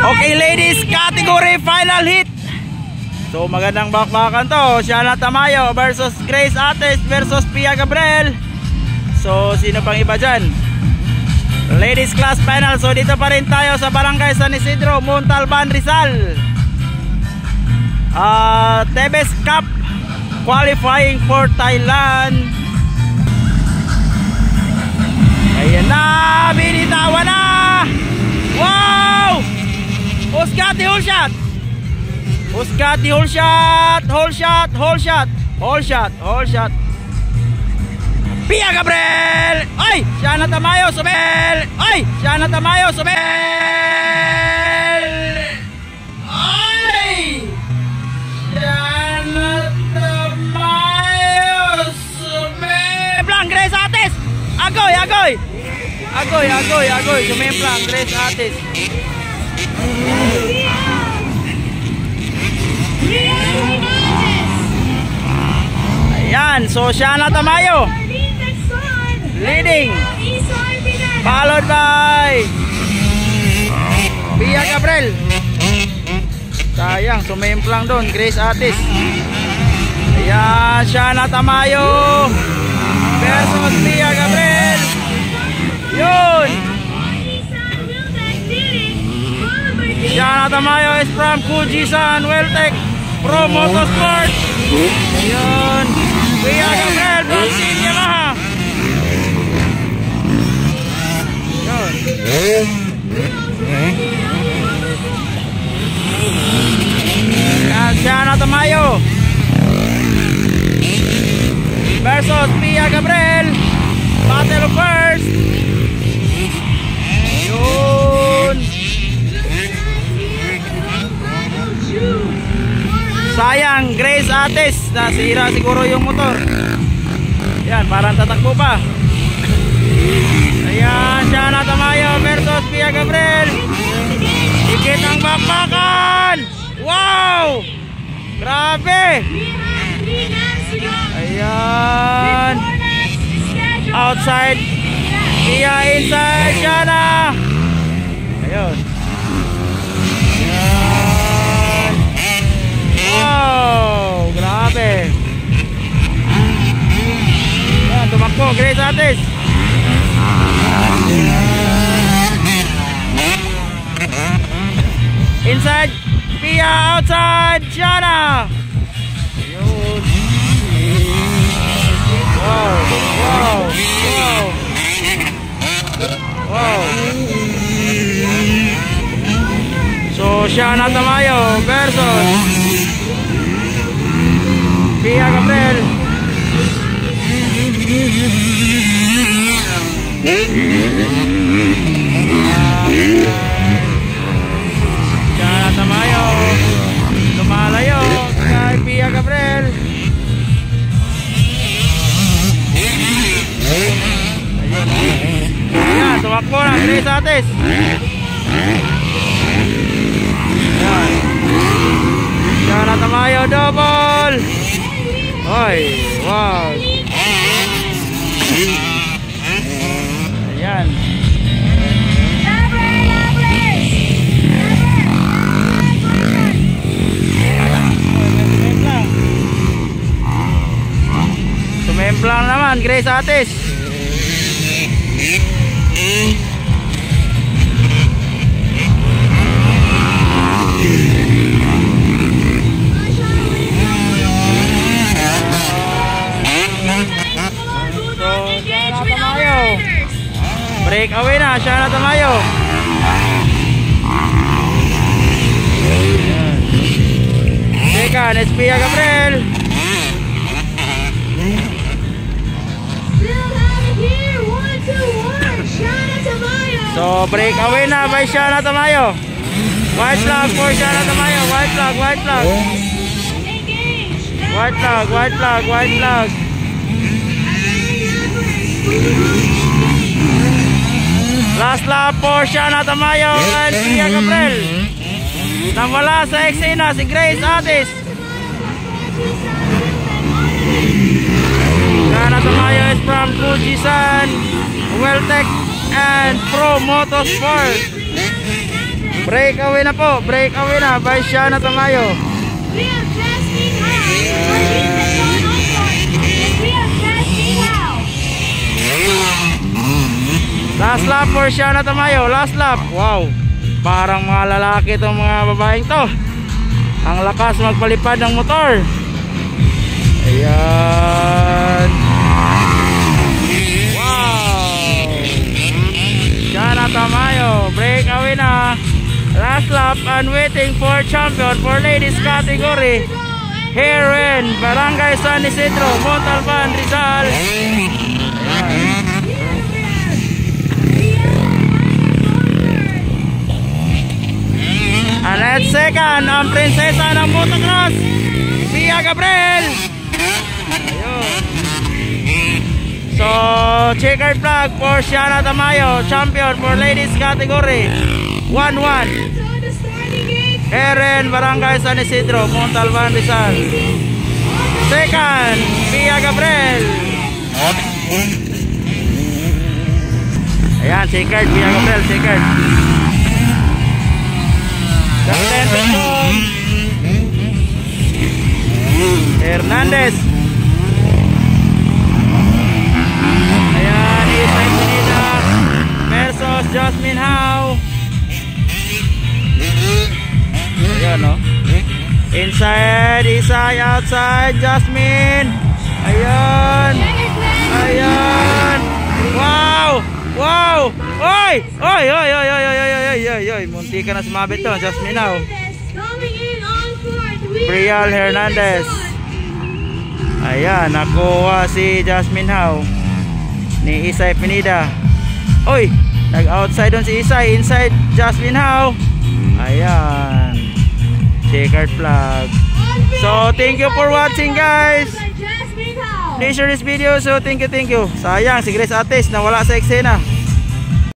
Okay ladies, category final hit. So magandang bakbakan to. Shana Tamayo versus Grace Ates versus Pia Gabriel. So sino pang iba dyan? Ladies class final. So dito pa rin tayo sa Barangay San Isidro, Montalban, Rizal. Tebes Cup qualifying for Thailand. Ayan na, binitawan na. Wow! Oscati whole shot. Oscati whole shot. Whole shot. Whole shot. Whole shot. Whole shot. Pia Gabriel. Ay! Shana Tamayo Sobel. Ay! Shana Tamayo Sobel. Ay! Shana Tamayo Sobel. Blanc Grace Ates. Agoy, agoy. Agoy, agoy, agoy. Sumemplang Grace Ates. Ayan, so Shana Tamayo leading, followed by Pia Gabriel. Sayang, sumemplang doon Grace Ates. Ayan, Shana Tamayo versus Pia Gabriel. Yun, Shana Tamayo is from Kujisan Weltec Pro Motorsport. Ayun, Pia Gabriel from Team Yamaha. Yun, Shana Tamayo versus Pia Gabriel. Battle of first. Yun, sayang Grace Ates, nasira siguro yung motor. Yan, parang tatakbo pa. Ayan, Shana Tamayo versus Pia Gabriel. Higit ang bakbakan. Wow, grabe. Ayan, outside Pia, inside Shana. Ayun. Wow, grabe. Yan, tumakbo Grace Ates. Inside Pia, outside Shana. Ayun. Wow, wow, wow. Wow. So Shana Tamayo versus Pia Gabriel. Shana Tamayo lumalayo kay Pia Gabriel. Ayan, tumakbo na Grace Ates. Ayan, Shana Tamayo double. Oy, wow. Ayan. Sumemplang naman Grace Ates. Break away na Shana Tamayo. Second is Pia Gabriel. So break away na by Shana Tamayo. White flag for Shana Tamayo. White flag, white flag. White flag, white flag, white flag. Last lap for Shana Tamayo and Pia Gabriel. Nawala sa eksena si Grace Ates. Shana Tamayo is from Kujisan Weltec and Pro Motorsport. Breakaway na po. Breakaway na by Shana Tamayo. We have Jasmine Howe. We have Jasmine Howe. Last lap for Shana Tamayo. Last lap. Wow. Parang mga lalaki itong mga babaeng to. Ang lakas magpalipad ng motor. Ayan. Wow. Shana Tamayo. Breakaway na. Last lap and waiting for champion for ladies category. Heron, Barangay San Isidro, Montalban, Rizal. Ayan. And at second, ang prinsesa ng motocross, Pia Gabriel. Ayun. So, checkered flag for Shana Tamayo, champion for ladies category. 1-1. Eren, Barangay San Isidro, Montalban, Rizal. Second, Pia Gabriel. Ayan, checkered, Pia Gabriel, checkered. Captain Tom Hernandez. Ayan, Isay Pineda versus Jasmine Howe. Ayan, no? Inside, Isay, outside, Jasmine. Ayan. Ayan. Wow. Wow! Oy! Oy! Oy! Oy! Oy! Oy! Oy! Oy! Oy! Munti ka na sumabit to, Jasmine Howe. Brial Hernandez. Ayan, nakuha si Jasmine Howe ni Isay Pineda. Oy! Nag-outside doon si Isay. Inside Jasmine Howe. Ayan. Checkered flag. So, thank you for watching, guys. Please share this video. So thank you. Sayang si Grace Ates na wala sa eksena.